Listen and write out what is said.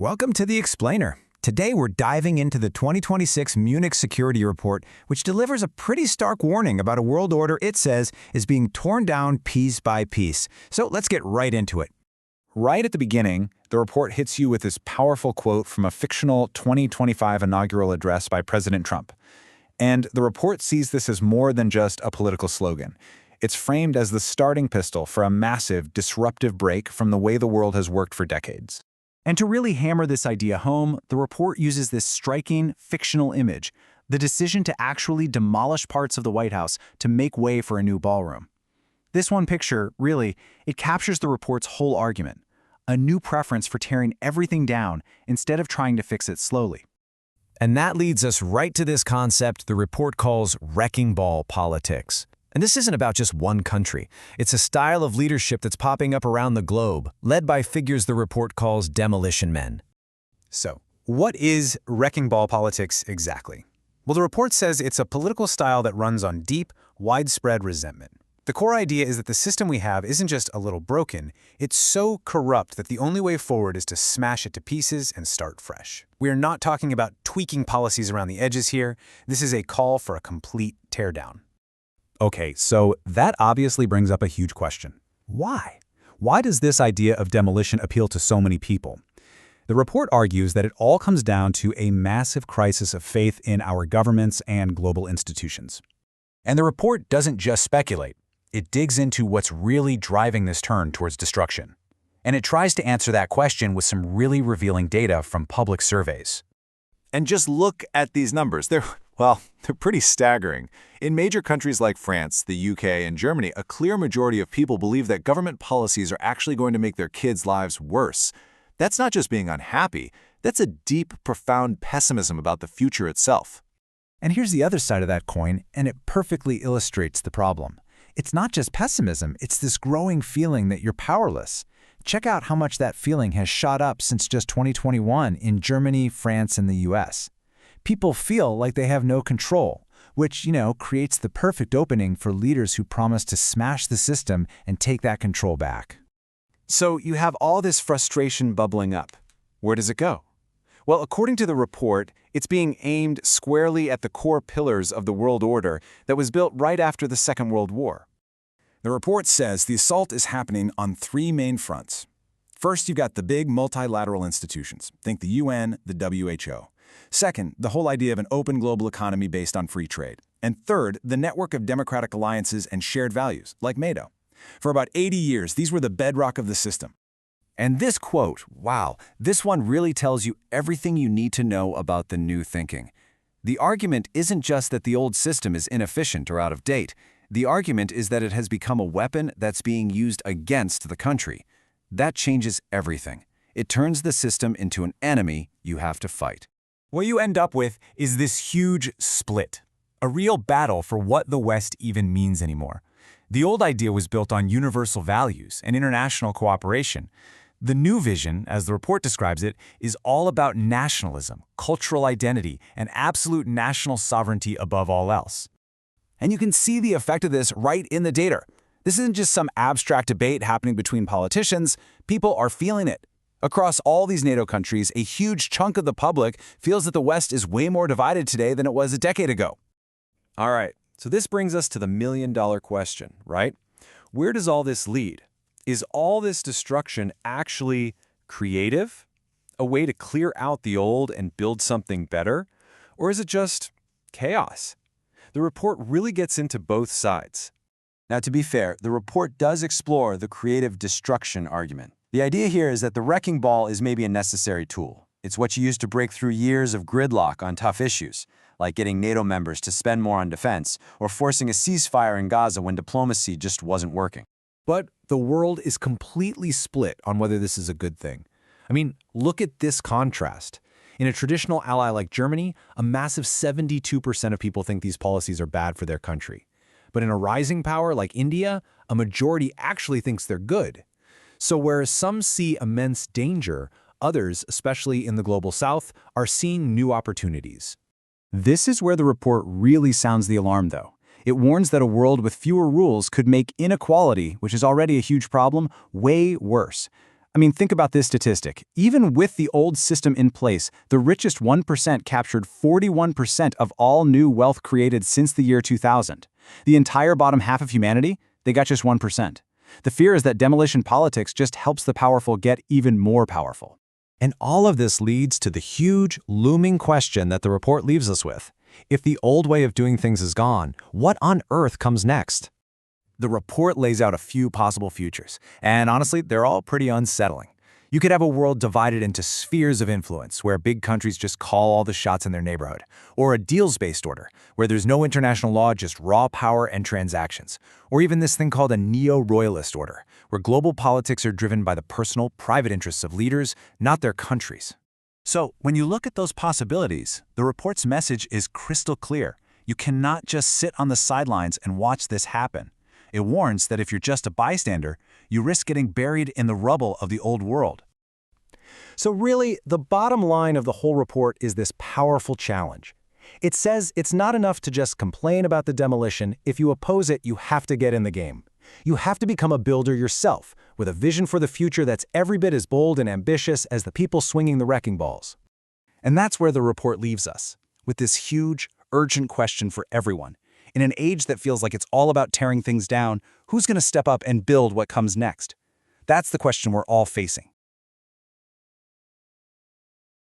Welcome to The Explainer. Today we're diving into the 2026 Munich Security Report, which delivers a pretty stark warning about a world order it says is being torn down piece by piece. So let's get right into it. Right at the beginning, the report hits you with this powerful quote from a fictional 2025 inaugural address by President Trump. And the report sees this as more than just a political slogan. It's framed as the starting pistol for a massive, disruptive break from the way the world has worked for decades. And to really hammer this idea home, the report uses this striking, fictional image, the decision to actually demolish parts of the White House to make way for a new ballroom. This one picture, really, it captures the report's whole argument, a new preference for tearing everything down instead of trying to fix it slowly. And that leads us right to this concept the report calls wrecking ball politics. And this isn't about just one country. It's a style of leadership that's popping up around the globe, led by figures the report calls demolition men. So, what is wrecking ball politics exactly? Well, the report says it's a political style that runs on deep, widespread resentment. The core idea is that the system we have isn't just a little broken, it's so corrupt that the only way forward is to smash it to pieces and start fresh. We are not talking about tweaking policies around the edges here. This is a call for a complete teardown. Okay, so that obviously brings up a huge question. Why? Why does this idea of demolition appeal to so many people? The report argues that it all comes down to a massive crisis of faith in our governments and global institutions. And the report doesn't just speculate. It digs into what's really driving this turn towards destruction. And it tries to answer that question with some really revealing data from public surveys. And just look at these numbers. They're pretty staggering. In major countries like France, the UK, and Germany, a clear majority of people believe that government policies are actually going to make their kids' lives worse. That's not just being unhappy. That's a deep, profound pessimism about the future itself. And here's the other side of that coin, and it perfectly illustrates the problem. It's not just pessimism, it's this growing feeling that you're powerless. Check out how much that feeling has shot up since just 2021 in Germany, France, and the US. People feel like they have no control, which, creates the perfect opening for leaders who promise to smash the system and take that control back. So you have all this frustration bubbling up. Where does it go? Well, according to the report, it's being aimed squarely at the core pillars of the world order that was built right after the Second World War. The report says the assault is happening on three main fronts. First, you've got the big multilateral institutions. Think the UN, the WHO. Second, the whole idea of an open global economy based on free trade. And third, the network of democratic alliances and shared values, like NATO. For about 80 years, these were the bedrock of the system. And this quote, wow, this one really tells you everything you need to know about the new thinking. The argument isn't just that the old system is inefficient or out of date. The argument is that it has become a weapon that's being used against the country. That changes everything. It turns the system into an enemy you have to fight. What you end up with is this huge split, a real battle for what the West even means anymore. The old idea was built on universal values and international cooperation. The new vision, as the report describes it, is all about nationalism, cultural identity, and absolute national sovereignty above all else. And you can see the effect of this right in the data. This isn't just some abstract debate happening between politicians. People are feeling it. Across all these NATO countries, a huge chunk of the public feels that the West is way more divided today than it was a decade ago. All right, so this brings us to the million-dollar question, right? Where does all this lead? Is all this destruction actually creative? A way to clear out the old and build something better? Or is it just chaos? The report really gets into both sides. Now, to be fair, the report does explore the creative destruction argument. The idea here is that the wrecking ball is maybe a necessary tool. It's what you use to break through years of gridlock on tough issues, like getting NATO members to spend more on defense or forcing a ceasefire in Gaza when diplomacy just wasn't working. But the world is completely split on whether this is a good thing. I mean, look at this contrast. In a traditional ally like Germany, a massive 72% of people think these policies are bad for their country. But in a rising power like India, a majority actually thinks they're good. So whereas some see immense danger, others, especially in the global south, are seeing new opportunities. This is where the report really sounds the alarm, though. It warns that a world with fewer rules could make inequality, which is already a huge problem, way worse. I mean, think about this statistic. Even with the old system in place, the richest 1% captured 41% of all new wealth created since the year 2000. The entire bottom half of humanity, they got just 1%. The fear is that demolition politics just helps the powerful get even more powerful. And all of this leads to the huge, looming question that the report leaves us with. If the old way of doing things is gone, what on earth comes next? The report lays out a few possible futures, and honestly, they're all pretty unsettling. You could have a world divided into spheres of influence, where big countries just call all the shots in their neighborhood, or a deals-based order, where there's no international law, just raw power and transactions, or even this thing called a neo-royalist order, where global politics are driven by the personal, private interests of leaders, not their countries. So, when you look at those possibilities, the report's message is crystal clear. You cannot just sit on the sidelines and watch this happen. It warns that if you're just a bystander, you risk getting buried in the rubble of the old world. So really, the bottom line of the whole report is this powerful challenge. It says it's not enough to just complain about the demolition. If you oppose it, you have to get in the game. You have to become a builder yourself, with a vision for the future that's every bit as bold and ambitious as the people swinging the wrecking balls. And that's where the report leaves us, with this huge, urgent question for everyone. In an age that feels like it's all about tearing things down, who's going to step up and build what comes next? That's the question we're all facing.